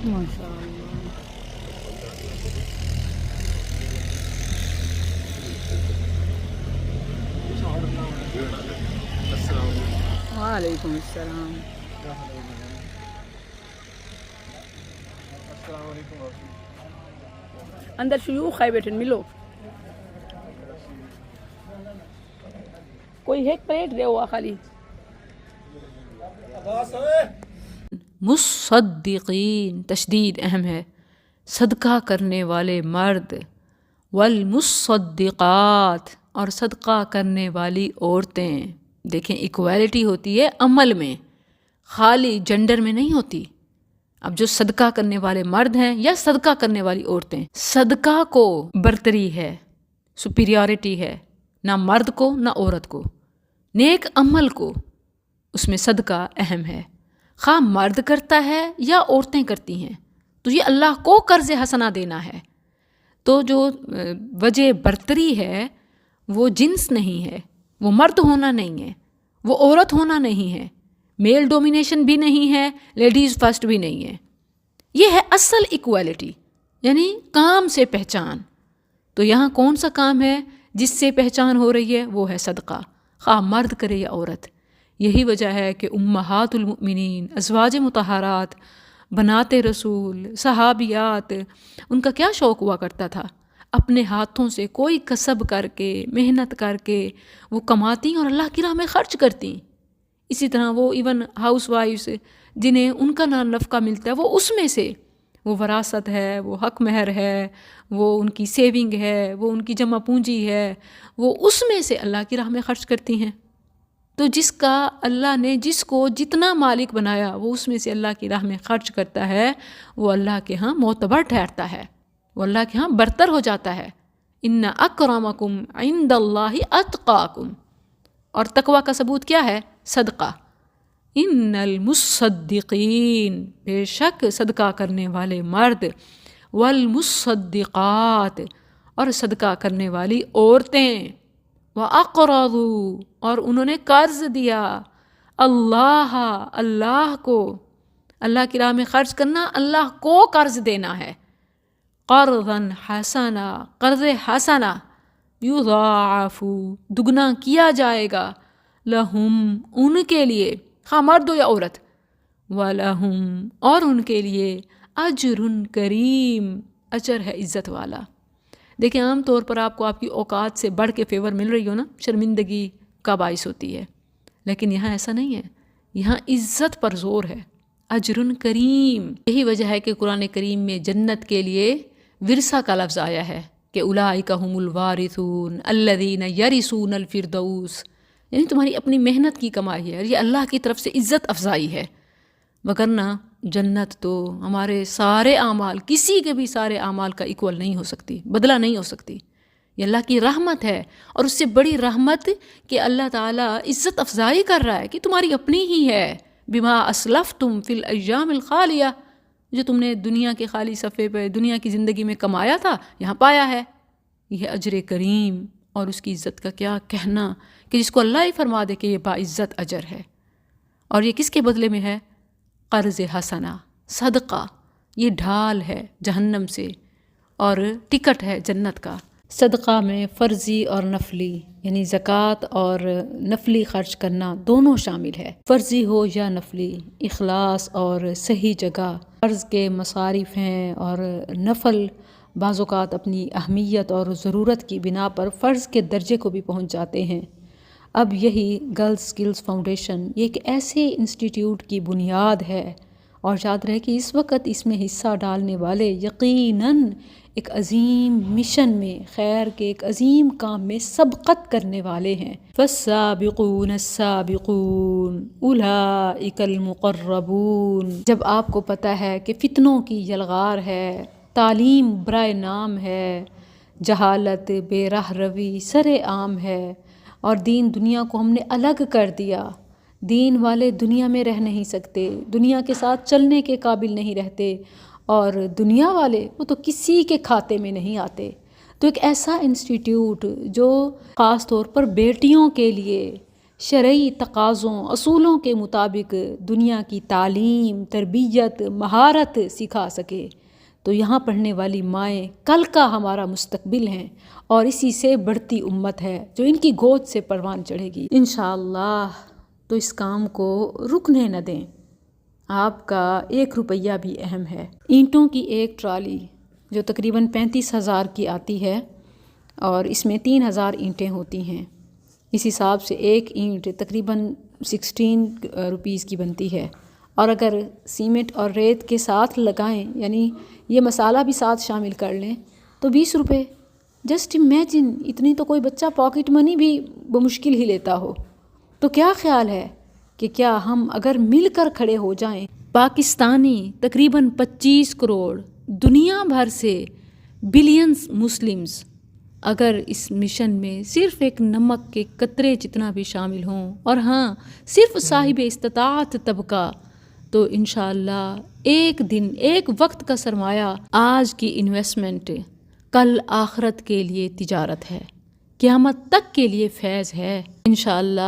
ماشاء اللہ. وعلیکم السلام. اندر شیوخ ہے بیٹھے ملو. کوئی ایک پلیٹ دے ہوا خالی. مصدقین تشدید اہم ہے. صدقہ کرنے والے مرد. والمصدقات اور صدقہ کرنے والی عورتیں. دیکھیں ایکویلٹی ہوتی ہے عمل میں، خالی جنڈر میں نہیں ہوتی. اب جو صدقہ کرنے والے مرد ہیں یا صدقہ کرنے والی عورتیں، صدقہ کو برتری ہے، سپیریورٹی ہے، نہ مرد کو نہ عورت کو. نیک عمل کو اس میں صدقہ اہم ہے، خواہ مرد کرتا ہے یا عورتیں کرتی ہیں، تو یہ اللہ کو قرض حسنہ دینا ہے. تو جو وجہ برتری ہے وہ جنس نہیں ہے، وہ مرد ہونا نہیں ہے، وہ عورت ہونا نہیں ہے، میل ڈومینیشن بھی نہیں ہے، لیڈیز فرسٹ بھی نہیں ہے. یہ ہے اصل ایکویلٹی، یعنی کام سے پہچان. تو یہاں کون سا کام ہے جس سے پہچان ہو رہی ہے؟ وہ ہے صدقہ، خواہ مرد کرے یا عورت. یہی وجہ ہے کہ امہات المؤمنین، ازواج مطہرات، بنات رسول، صحابیات، ان کا کیا شوق ہوا کرتا تھا؟ اپنے ہاتھوں سے کوئی کسب کر کے، محنت کر کے وہ کماتی اور اللہ کی راہ میں خرچ کرتی. اسی طرح وہ ایون ہاؤس وائفس جنہیں ان کا نفقہ ملتا ہے، وہ اس میں سے، وہ وراثت ہے، وہ حق مہر ہے، وہ ان کی سیونگ ہے، وہ ان کی جمع پونجی ہے، وہ اس میں سے اللہ کی راہ میں خرچ کرتی ہیں. تو جس کا اللہ نے جس کو جتنا مالک بنایا وہ اس میں سے اللہ کی راہ میں خرچ کرتا ہے، وہ اللہ کے ہاں معتبر ٹھہرتا ہے، وہ اللہ کے ہاں برتر ہو جاتا ہے. ان اکرمکم عند اللہ اتقاکم. اور تقوی کا ثبوت کیا ہے؟ صدقہ. ان المصدقین، بے شک صدقہ کرنے والے مرد، والمصدقات اور صدقہ کرنے والی عورتیں، وَأَقْرَضُوا اور انہوں نے قرض دیا، اللہ، اللہ کو. اللہ کی راہ میں خرچ کرنا اللہ کو قرض دینا ہے. قرضاً حسنا، قرض حسنا، یضاعف دگنا کیا جائے گا، لہم ان کے لیے، خواہ مرد ہو یا عورت، وَلَهُمْ اور ان کے لیے، اجر کریم، اجر ہے عزت والا. دیکھیں عام طور پر آپ کو آپ کی اوقات سے بڑھ کے فیور مل رہی ہو نا، شرمندگی کا باعث ہوتی ہے، لیکن یہاں ایسا نہیں ہے، یہاں عزت پر زور ہے، اجر کریم. یہی وجہ ہے کہ قرآن کریم میں جنت کے لیے ورثہ کا لفظ آیا ہے کہ اولئک ھم الوارثون الذین یرثون الفردوس، یعنی تمہاری اپنی محنت کی کمائی ہے اور یہ اللہ کی طرف سے عزت افزائی ہے. وگرنہ جنت تو ہمارے سارے اعمال، کسی کے بھی سارے اعمال کا ایکول نہیں ہو سکتی، بدلہ نہیں ہو سکتی. یہ اللہ کی رحمت ہے، اور اس سے بڑی رحمت کہ اللہ تعالیٰ عزت افزائی کر رہا ہے کہ تمہاری اپنی ہی ہے. بما اسلفتم فی الایام الخالیہ، جو تم نے دنیا کے خالی صفحے پہ دنیا کی زندگی میں کمایا تھا یہاں پایا ہے. یہ اجر کریم، اور اس کی عزت کا کیا کہنا کہ جس کو اللہ ہی فرما دے کہ یہ باعزت اجر ہے. اور یہ کس کے بدلے میں ہے؟ قرض حسنہ، صدقہ. یہ ڈھال ہے جہنم سے اور ٹکٹ ہے جنت کا. صدقہ میں فرضی اور نفلی، یعنی زکوٰۃ اور نفلی خرچ کرنا دونوں شامل ہے. فرضی ہو یا نفلی، اخلاص اور صحیح جگہ. فرض کے مصارف ہیں اور نفل بعض اوقات اپنی اہمیت اور ضرورت کی بنا پر فرض کے درجے کو بھی پہنچ جاتے ہیں. اب یہی گرلز اسکلز فاؤنڈیشن یہ ایک ایسے انسٹیٹیوٹ کی بنیاد ہے، اور یاد رہے کہ اس وقت اس میں حصہ ڈالنے والے یقیناً ایک عظیم مشن میں، خیر کے ایک عظیم کام میں سبقت کرنے والے ہیں. فالسابقون السابقون اولئک المقربون. جب آپ کو پتہ ہے کہ فتنوں کی یلغار ہے، تعلیم برائے نام ہے، جہالت، بے راہ روی سر عام ہے، اور دین دنیا کو ہم نے الگ کر دیا. دین والے دنیا میں رہ نہیں سکتے، دنیا کے ساتھ چلنے کے قابل نہیں رہتے، اور دنیا والے وہ تو کسی کے کھاتے میں نہیں آتے. تو ایک ایسا انسٹیٹیوٹ جو خاص طور پر بیٹیوں کے لیے شرعی تقاضوں اصولوں کے مطابق دنیا کی تعلیم، تربیت، مہارت سکھا سکے تو یہاں پڑھنے والی مائیں کل کا ہمارا مستقبل ہیں، اور اسی سے بڑھتی امت ہے جو ان کی گود سے پروان چڑھے گی انشاءاللہ۔ تو اس کام کو رکنے نہ دیں، آپ کا 1 روپیہ بھی اہم ہے۔ اینٹوں کی ایک ٹرالی جو تقریباً 35,000 کی آتی ہے، اور اس میں 3,000 اینٹیں ہوتی ہیں، اس حساب سے ایک اینٹ تقریباً 16 روپیز کی بنتی ہے، اور اگر سیمنٹ اور ریت کے ساتھ لگائیں، یعنی یہ مسالہ بھی ساتھ شامل کر لیں، تو 20 روپے۔ جسٹ امیجن، اتنی تو کوئی بچہ پاکٹ منی بھی بمشکل ہی لیتا ہو۔ تو کیا خیال ہے کہ کیا ہم اگر مل کر کھڑے ہو جائیں، پاکستانی تقریباً 25 کروڑ، دنیا بھر سے بلینز مسلمز، اگر اس مشن میں صرف ایک نمک کے قطرے جتنا بھی شامل ہوں، اور ہاں صرف صاحب استطاعت طبقہ، تو انشاءاللہ ایک دن، ایک وقت کا سرمایہ، آج کی انویسٹمنٹ کل آخرت کے لیے تجارت ہے، قیامت تک کے لیے فیض ہے انشاءاللہ۔